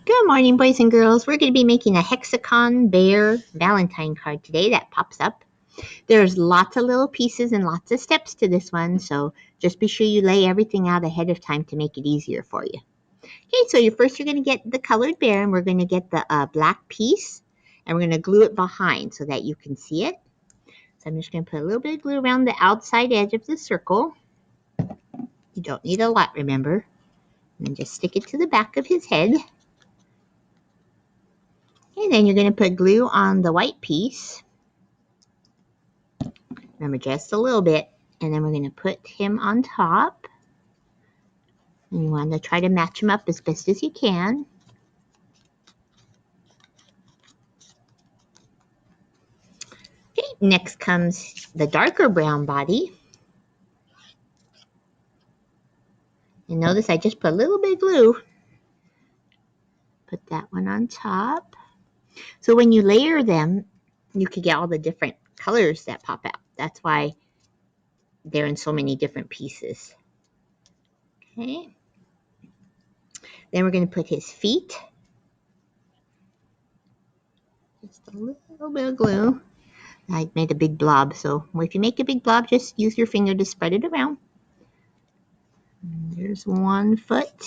Good morning, boys and girls. We're going to be making a Hexagon bear Valentine card today that pops up. There's lots of little pieces and lots of steps to this one, so just be sure you lay everything out ahead of time to make it easier for you. Okay, so you're going to get the colored bear, and we're going to get the black piece, and we're going to glue it behind so that you can see it. So I'm just going to put a little bit of glue around the outside edge of the circle. You don't need a lot, remember. And just stick it to the back of his head. And then you're going to put glue on the white piece. Remember, just a little bit. And then we're going to put him on top. And you want to try to match him up as best as you can. Okay, next comes the darker brown body. And notice I just put a little bit of glue. Put that one on top. So when you layer them, you can get all the different colors that pop out. That's why they're in so many different pieces. Okay. Then we're going to put his feet. Just a little bit of glue. I made a big blob, so if you make a big blob, just use your finger to spread it around. And there's one foot.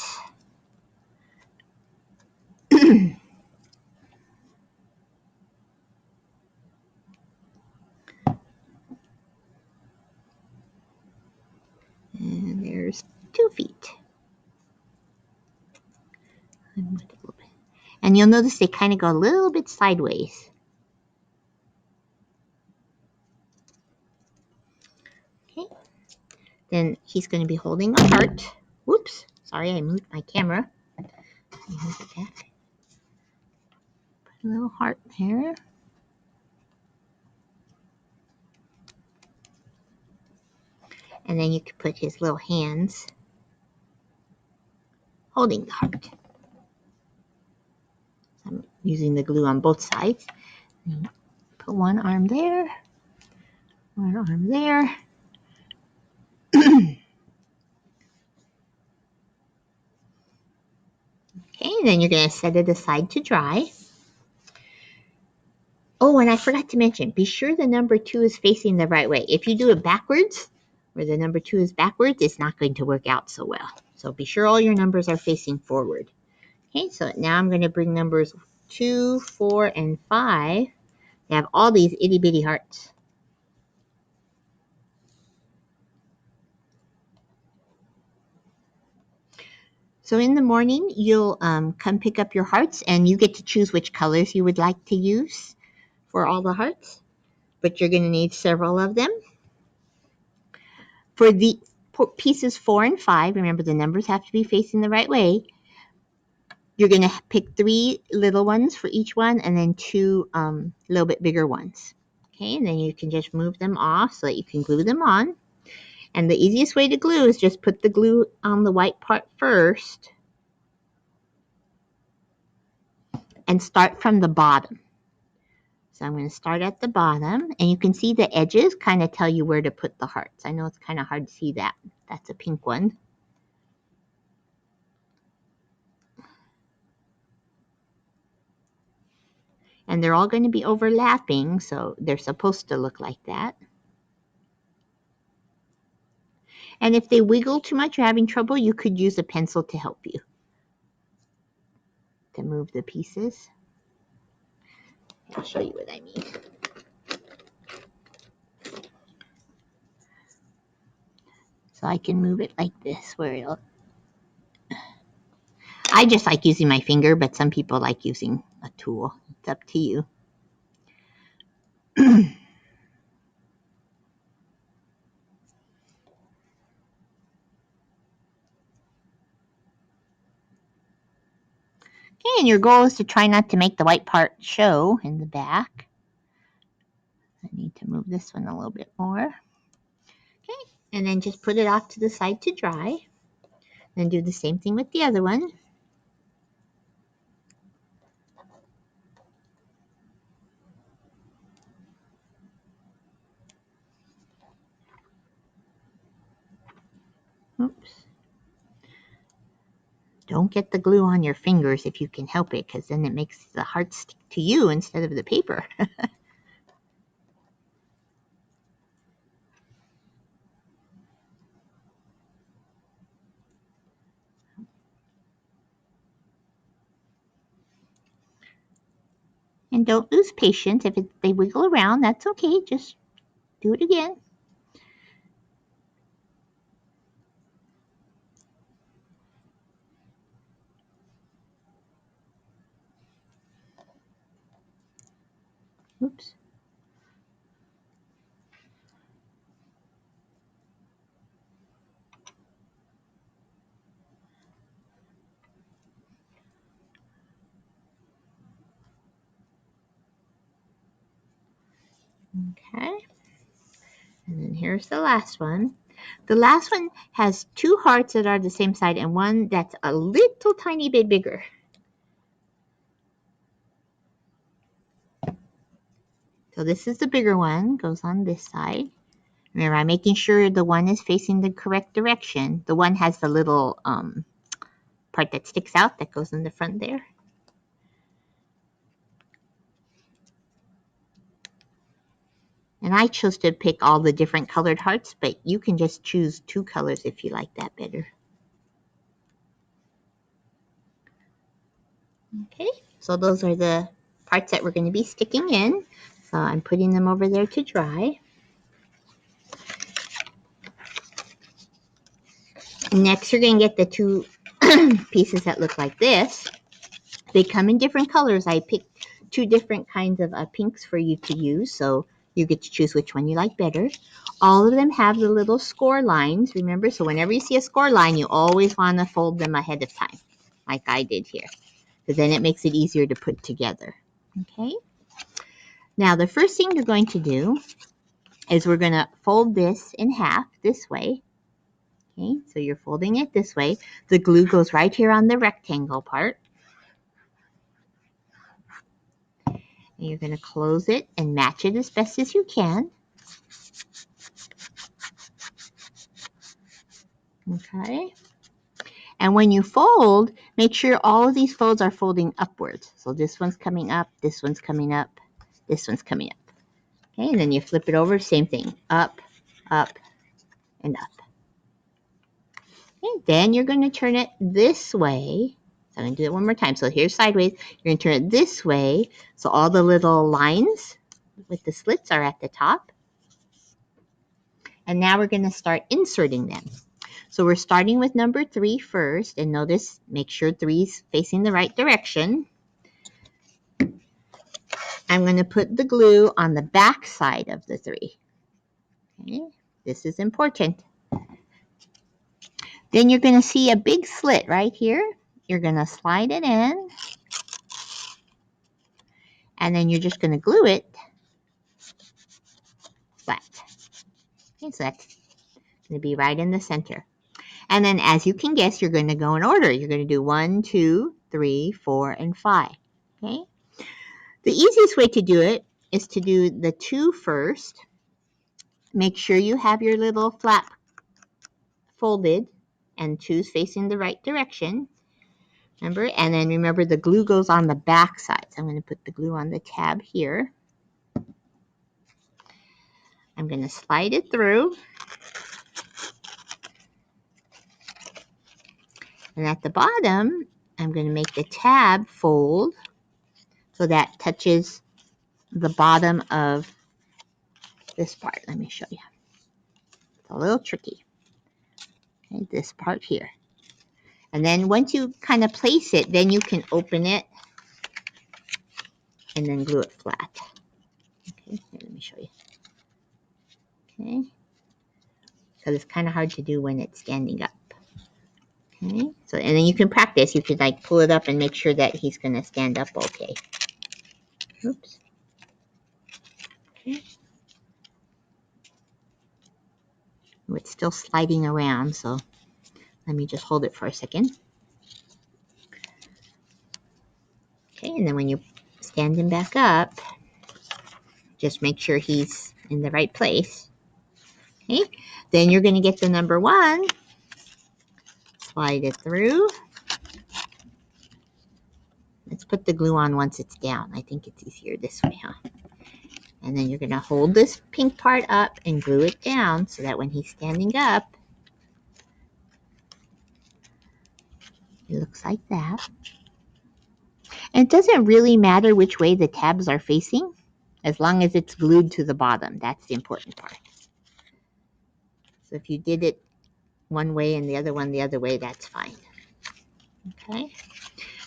And there's 2 feet. And you'll notice they kind of go a little bit sideways. Okay. Then he's going to be holding a heart. Whoops. Sorry, I moved my camera. Move it back. Put a little heart there. And then you can put his little hands holding the heart. I'm using the glue on both sides. Put one arm there, one arm there. Okay, then you're going to set it aside to dry. Oh, and I forgot to mention, be sure the number 2 is facing the right way. If you do it backwards, where the number 2 is backwards, it's not going to work out so well. So be sure all your numbers are facing forward. Okay, so now I'm going to bring numbers 2, 4, and 5. They have all these itty bitty hearts. So in the morning, you'll come pick up your hearts, and you get to choose which colors you would like to use for all the hearts. But you're going to need several of them. For the pieces 4 and 5, remember the numbers have to be facing the right way. You're going to pick 3 little ones for each one, and then 2 little bit bigger ones. Okay, and then you can just move them off so that you can glue them on. And the easiest way to glue is just put the glue on the white part first and start from the bottom. So I'm going to start at the bottom, and you can see the edges kind of tell you where to put the hearts. I know it's kind of hard to see that. That's a pink one. And they're all going to be overlapping, so they're supposed to look like that. And if they wiggle too much, you're having trouble, you could use a pencil to help you to move the pieces. I'll show you what I mean. So I can move it like this, where it'll... I just like using my finger, but some people like using a tool. It's up to you. Okay, and your goal is to try not to make the white part show in the back. I need to move this one a little bit more. Okay, and then just put it off to the side to dry. Then do the same thing with the other one. Oops. Don't get the glue on your fingers if you can help it, because then it makes the heart stick to you instead of the paper. And don't lose patience. If they wiggle around, that's okay. Just do it again. Oops. Okay. And then here's the last one. The last one has two hearts that are the same side and one that's a little tiny bit bigger. So this is the bigger one, goes on this side. Remember, I'm making sure the one is facing the correct direction. The one has the little part that sticks out that goes in the front there. And I chose to pick all the different colored hearts, but you can just choose two colors if you like that better. Okay, so those are the parts that we're going to be sticking in. So I'm putting them over there to dry. Next, you're going to get the two pieces that look like this. They come in different colors. I picked two different kinds of pinks for you to use, so you get to choose which one you like better. All of them have the little score lines, remember? So whenever you see a score line, you always want to fold them ahead of time, like I did here, because then it makes it easier to put together. Okay? Now, the first thing you're going to do is we're going to fold this in half this way. Okay, so you're folding it this way. The glue goes right here on the rectangle part. And you're going to close it and match it as best as you can. Okay. And when you fold, make sure all of these folds are folding upwards. So this one's coming up, this one's coming up, this one's coming up. Okay, and then you flip it over, same thing. Up, up, and up. Okay, then you're going to turn it this way. So I'm going to do it one more time. So here's sideways. You're going to turn it this way. So all the little lines with the slits are at the top. And now we're going to start inserting them. So we're starting with number 3 first. And notice, make sure 3's facing the right direction. I'm going to put the glue on the back side of the 3. Okay, this is important. Then you're going to see a big slit right here. You're going to slide it in. And then you're just going to glue it flat. Okay, so that's going to be right in the center. And then as you can guess, you're going to go in order. You're going to do 1, 2, 3, 4, and 5. Okay. The easiest way to do it is to do the 2 first. Make sure you have your little flap folded and 2's facing the right direction. Remember? And then remember the glue goes on the back side. So I'm going to put the glue on the tab here. I'm going to slide it through. And at the bottom, I'm going to make the tab fold so that touches the bottom of this part. Let me show you. It's a little tricky. Okay, this part here. And then once you kind of place it, then you can open it and then glue it flat. Okay, here, let me show you. Okay, because it's kind of hard to do when it's standing up. Okay, so and then you can practice. You could like pull it up and make sure that he's going to stand up okay. Oops. Okay. Oh, it's still sliding around, so let me just hold it for a second. Okay, and then when you stand him back up, just make sure he's in the right place. Okay, then you're going to get the number 1, slide it through, put the glue on once it's down. I think it's easier this way, huh? And then you're going to hold this pink part up and glue it down so that when he's standing up, it looks like that. And it doesn't really matter which way the tabs are facing, as long as it's glued to the bottom. That's the important part. So if you did it one way and the other one the other way, that's fine. Okay.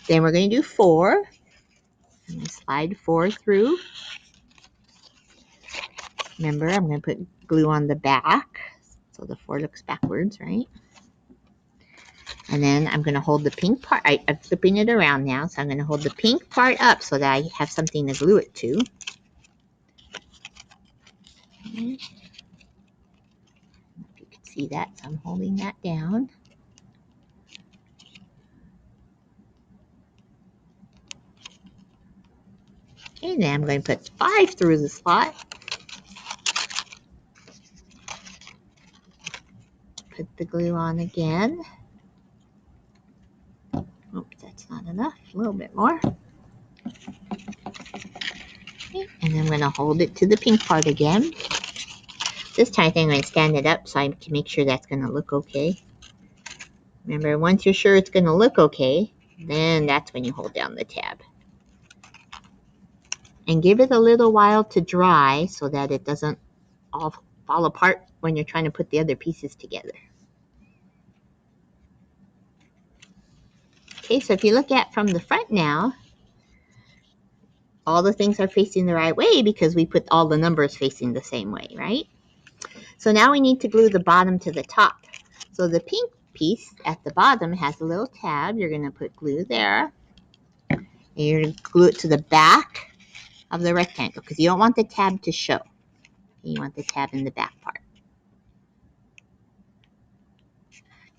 Then we're going to do 4. I'm going to slide 4 through. Remember, I'm going to put glue on the back so the 4 looks backwards, right? And then I'm going to hold the pink part. I'm flipping it around now, so I'm going to hold the pink part up so that I have something to glue it to. Okay. If you can see that, so I'm holding that down. Okay, then I'm going to put 5 through the slot. Put the glue on again. Oops, that's not enough. A little bit more. Okay, and I'm going to hold it to the pink part again. This time I think I'm going to stand it up so I can make sure that's going to look okay. Remember, once you're sure it's going to look okay, then that's when you hold down the tab. And give it a little while to dry so that it doesn't all fall apart when you're trying to put the other pieces together. Okay, so if you look at from the front now, all the things are facing the right way because we put all the numbers facing the same way, right? So now we need to glue the bottom to the top. So the pink piece at the bottom has a little tab. You're going to put glue there. And you're going to glue it to the back of the rectangle because you don't want the tab to show. You want the tab in the back part.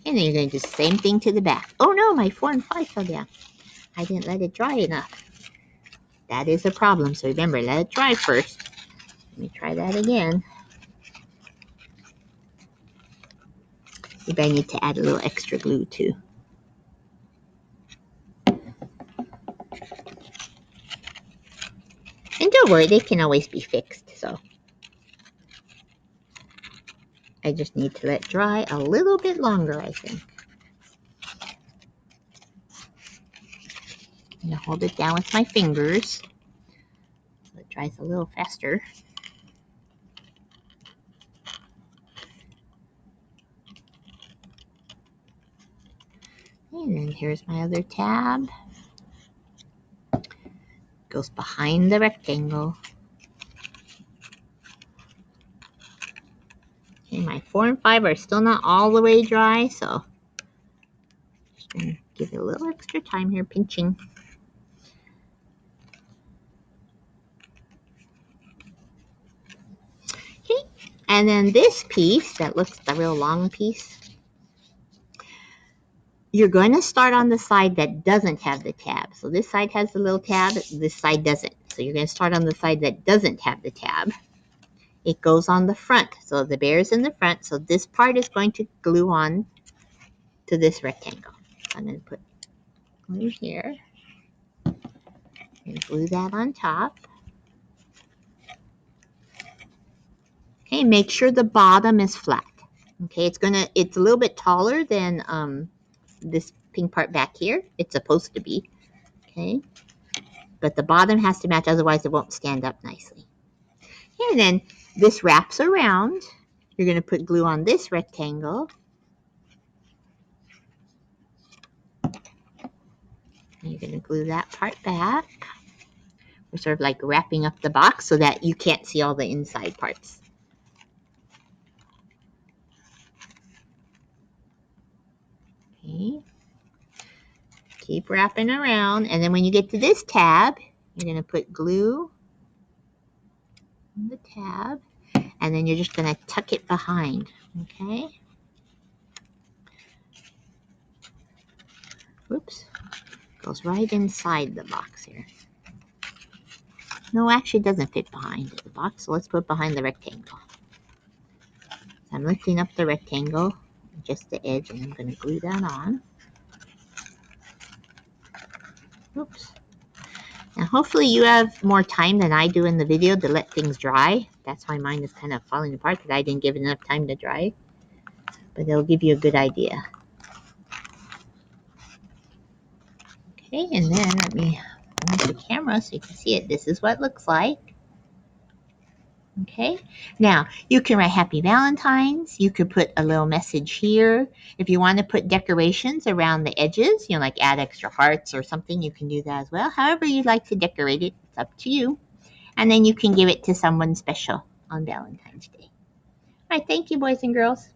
And then you're going to do the same thing to the back. Oh no, my 4 and 5 fell down. I didn't let it dry enough. That is a problem. So remember, let it dry first. Let me try that again. Maybe I need to add a little extra glue too. And don't worry, they can always be fixed. So I just need to let it dry a little bit longer, I think. I'm going to hold it down with my fingers so it dries a little faster. And then here's my other tab. Goes behind the rectangle. Okay, my 4 and 5 are still not all the way dry, so just gonna give it a little extra time here, pinching. Okay, and then this piece that looks the real long piece, you're going to start on the side that doesn't have the tab. So this side has the little tab, this side doesn't. So you're going to start on the side that doesn't have the tab. It goes on the front. So the bear is in the front. So this part is going to glue on to this rectangle. So I'm going to put glue here and glue that on top. Okay, make sure the bottom is flat. Okay, it's a little bit taller than this pink part back here. It's supposed to be. Okay, but the bottom has to match, otherwise it won't stand up nicely. And then this wraps around. You're going to put glue on this rectangle. And you're going to glue that part back. We're sort of like wrapping up the box so that you can't see all the inside parts. Okay. Keep wrapping around. And then when you get to this tab, you're going to put glue on the tab. And then you're just going to tuck it behind. Okay. Whoops. Goes right inside the box here. No, actually it doesn't fit behind the box. So let's put it behind the rectangle. So I'm lifting up the rectangle, just the edge, and I'm going to glue that on. Oops. Now hopefully you have more time than I do in the video to let things dry. That's why mine is kind of falling apart because I didn't give it enough time to dry. But it'll give you a good idea. Okay, and then let me move the camera so you can see it. This is what it looks like. Okay, now you can write Happy Valentine's. You could put a little message here. If you want to put decorations around the edges, like add extra hearts or something, you can do that as well. However you'd like to decorate it, it's up to you. And then you can give it to someone special on Valentine's Day. All right, thank you, boys and girls.